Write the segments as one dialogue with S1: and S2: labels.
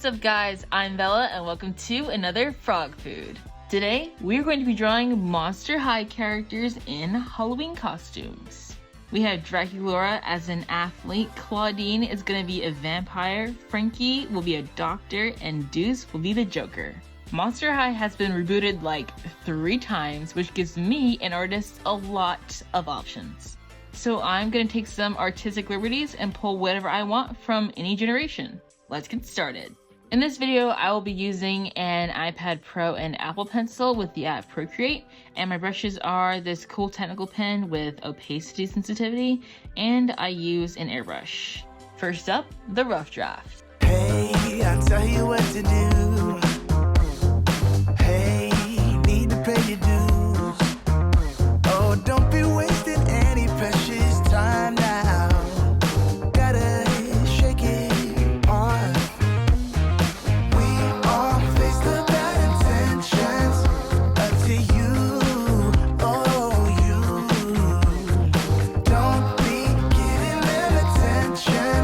S1: What's up guys, I'm Bella and welcome to another Frog Food. Today, we're going to be drawing Monster High characters in Halloween costumes. We have Draculaura as an athlete, Claudine is going to be a vampire, Frankie will be a doctor, and Deuce will be the Joker. Monster High has been rebooted like 3 times, which gives me, an artist, a lot of options. So I'm going to take some artistic liberties and pull whatever I want from any generation. Let's get started. In this video, I will be using an iPad Pro and Apple Pencil with the app Procreate, and my brushes are this cool technical pen with opacity sensitivity, and I use an airbrush. First up, the rough draft.
S2: Hey, I'll tell you what to do. Hey, need to pay your dues. Oh, don't be wasting any precious time now. Gotta shake it off. We all face the bad intentions up to you. Oh, you don't be giving them attention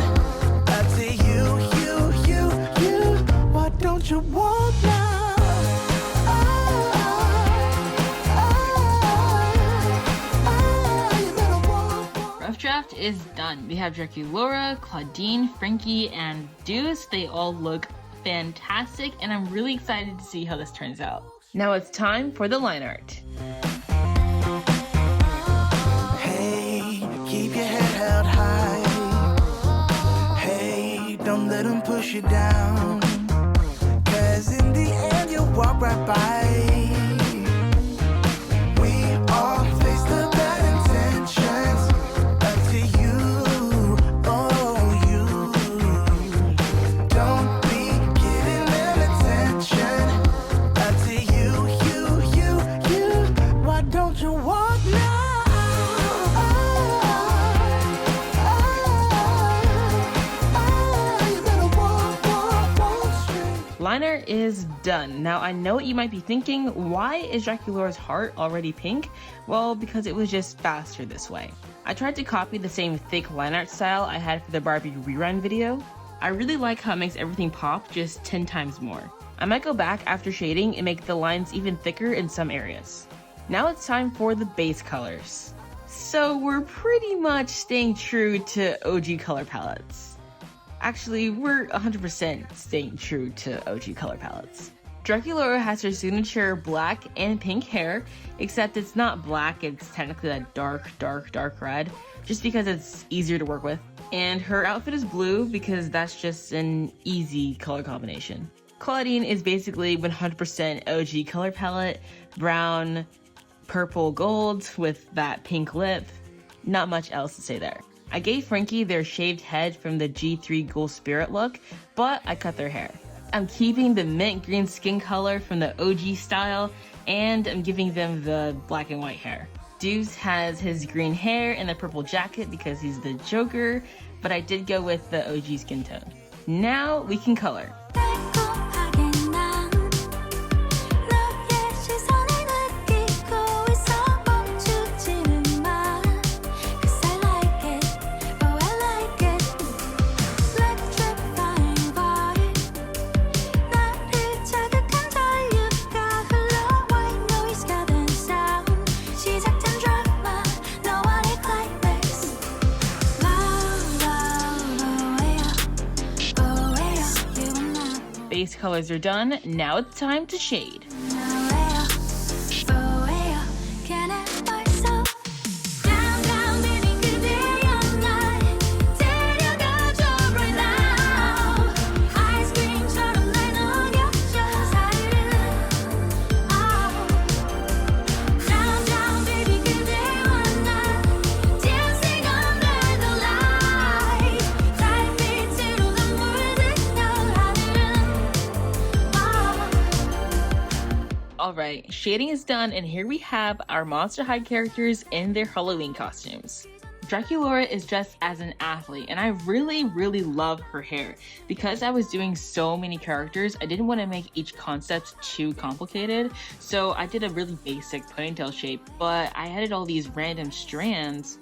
S2: up to you. Why don't you walk now?
S1: Draft is done. We have Draculaura, Claudine, Frankie, and Deuce. They all look fantastic, and I'm really excited to see how this turns out. Now it's time for the line art.
S2: Hey, keep your head held high. Hey, don't let them push you down. 'Cause in the end you'll walk right by. We all face the bad intentions.
S1: Liner is done. Now I know what you might be thinking, why is Draculaura's heart already pink? Well, because it was just faster this way. I tried to copy the same thick line art style I had for the Barbie rerun video. I really like how it makes everything pop just 10 times more. I might go back after shading and make the lines even thicker in some areas. Now it's time for the base colors. So we're pretty much staying true to OG color palettes. Actually, we're 100% staying true to OG color palettes. Draculaura has her signature black and pink hair, except it's not black, it's technically a dark red, just because it's easier to work with. And her outfit is blue because that's just an easy color combination. Claudine is basically 100% OG color palette, brown, purple, gold with that pink lip. Not much else to say there. I gave Frankie their shaved head from the G3 Ghoul Spirit look, but I cut their hair. I'm keeping the mint green skin color from the OG style, and I'm giving them the black and white hair. Deuce has his green hair and the purple jacket because he's the Joker, but I did go with the OG skin tone. Now we can color. Base colors are done, now it's time to shade. Alright, shading is done, and here we have our Monster High characters in their Halloween costumes. Draculaura is dressed as an athlete, and I really love her hair. Because I was doing so many characters, I didn't want to make each concept too complicated, so I did a really basic ponytail shape, but I added all these random strands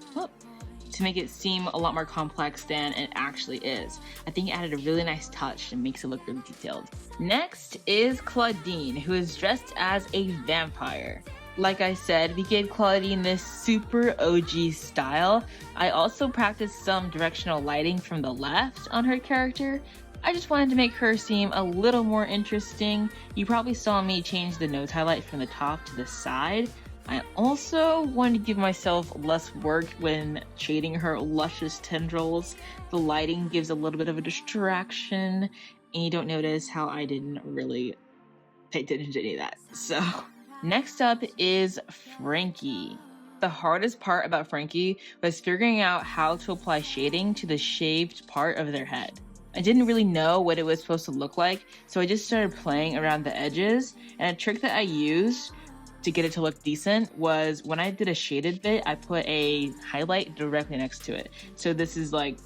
S1: to make it seem a lot more complex than it actually is. I think it added a really nice touch and makes it look really detailed. Next is Claudine, who is dressed as a vampire. Like I said, we gave Claudine this super OG style. I also practiced some directional lighting from the left on her character. I just wanted to make her seem a little more interesting. You probably saw me change the nose highlight from the top to the side. I also wanted to give myself less work when shading her luscious tendrils. The lighting gives a little bit of a distraction, and you don't notice how I didn't really pay attention to any of that. So, next up is Frankie. The hardest part about Frankie was figuring out how to apply shading to the shaved part of their head. I didn't really know what it was supposed to look like, so I just started playing around the edges, and a trick that I used to get it to look decent was when I did a shaded bit, I put a highlight directly next to it. So this is like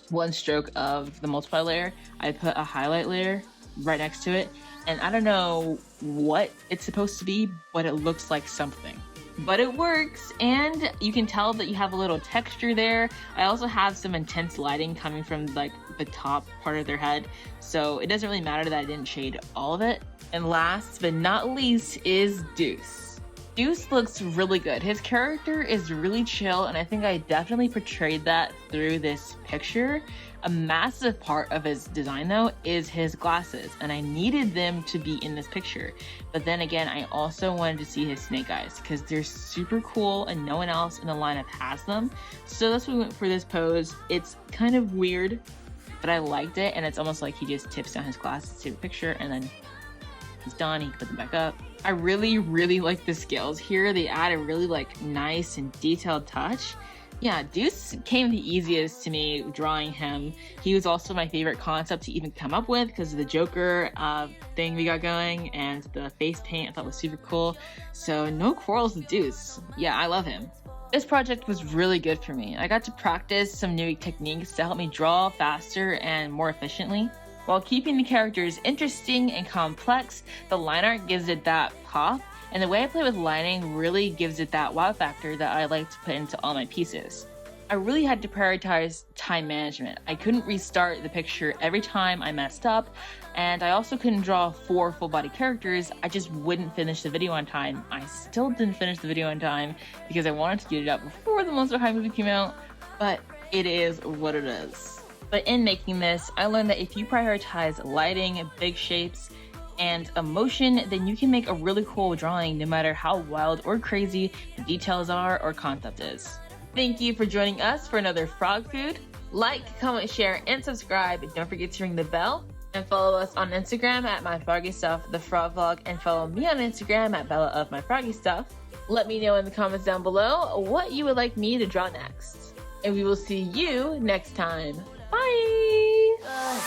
S1: one stroke of the multiply layer. I put a highlight layer right next to it, and I don't know what it's supposed to be, but it looks like something. But it works, and you can tell that you have a little texture there. I also have some intense lighting coming from like the top part of their head, so it doesn't really matter that I didn't shade all of it. And last but not least is Deuce. Deuce looks really good. His character is really chill, and I think I definitely portrayed that through this picture. A massive part of his design though is his glasses, and I needed them to be in this picture. But then again, I also wanted to see his snake eyes because they're super cool and no one else in the lineup has them. So that's why we went for this pose. It's kind of weird, but I liked it, and it's almost like he just tips down his glasses to take a picture and then he's done, he can put them back up. I really like the scales here. They add a really like nice and detailed touch. Yeah, Deuce came the easiest to me drawing him. He was also my favorite concept to even come up with because of the Joker thing we got going, and the face paint I thought was super cool. So no quarrels with Deuce. Yeah, I love him. This project was really good for me. I got to practice some new techniques to help me draw faster and more efficiently. While keeping the characters interesting and complex, the line art gives it that pop, and the way I play with lighting really gives it that wow factor that I like to put into all my pieces. I really had to prioritize time management. I couldn't restart the picture every time I messed up, and I also couldn't draw 4 full body characters. I just wouldn't finish the video on time. I still didn't finish the video on time because I wanted to get it up before the Monster High movie came out, but it is what it is. But in making this, I learned that if you prioritize lighting, big shapes, and emotion, then you can make a really cool drawing no matter how wild or crazy the details are or concept is. Thank you for joining us for another Frog Food. Like, comment, share, and subscribe. And don't forget to ring the bell. And follow us on Instagram at MyFroggyStuff, the Frog Vlog, and follow me on Instagram at Bella of MyFroggyStuff. Let me know in the comments down below what you would like me to draw next. And we will see you next time. Bye!